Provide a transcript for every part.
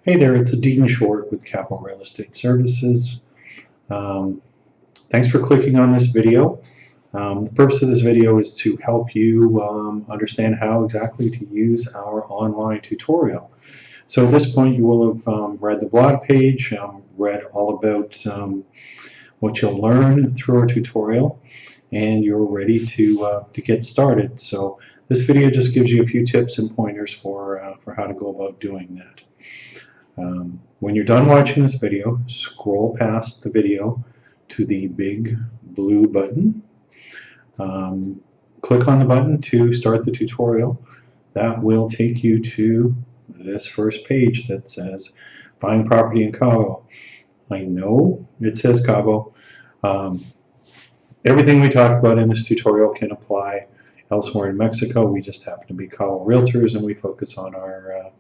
Hey there, it's Dean Short with Capital Real Estate Services. Thanks for clicking on this video. The purpose of this video is to help you understand how exactly to use our online tutorial. So at this point you will have read the blog page, read all about what you'll learn through our tutorial, and you're ready to get started. So this video just gives you a few tips and pointers for how to go about doing that. When you're done watching this video, scroll past the video to the big blue button. Click on the button to start the tutorial. That will take you to this first page that says buying property in Cabo. I know it says Cabo. Everything we talk about in this tutorial can apply elsewhere in Mexico. We just happen to be Cabo Realtors and we focus on our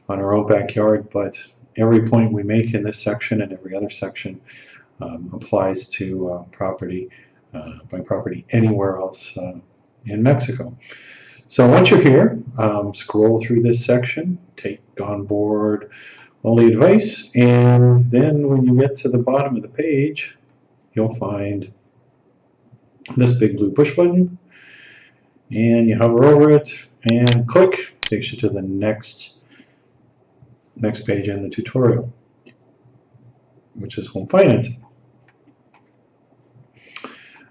own backyard, but every point we make in this section and every other section applies to buying property anywhere else in Mexico. So once you're here, scroll through this section, take on board all the advice, and then when you get to the bottom of the page, you'll find this big blue push button, and you hover over it and click, takes you to the next page in the tutorial, which is home financing.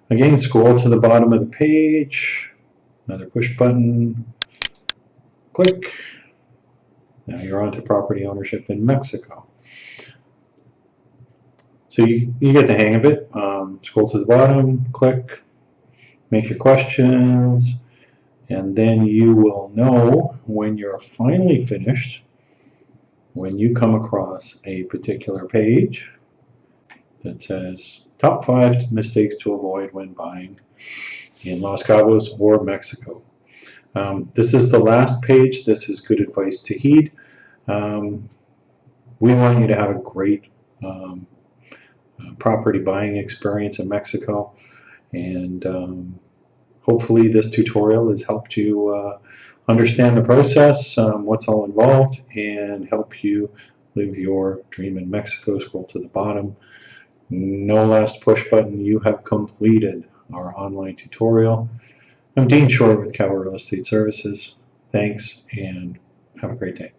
Again, scroll to the bottom of the page, another push button, click. Now you're on to property ownership in Mexico. So you get the hang of it. Scroll to the bottom, click, make your questions, and then you will know when you're finally finished, when you come across a particular page that says top 5 mistakes to avoid when buying in Los Cabos or Mexico. This is the last page. This is good advice to heed. We want you to have a great property buying experience in Mexico, and hopefully this tutorial has helped you understand the process, what's all involved, and help you live your dream in Mexico. Scroll to the bottom. No last push button. You have completed our online tutorial. I'm Dean Short with Capital Real Estate Services. Thanks and have a great day.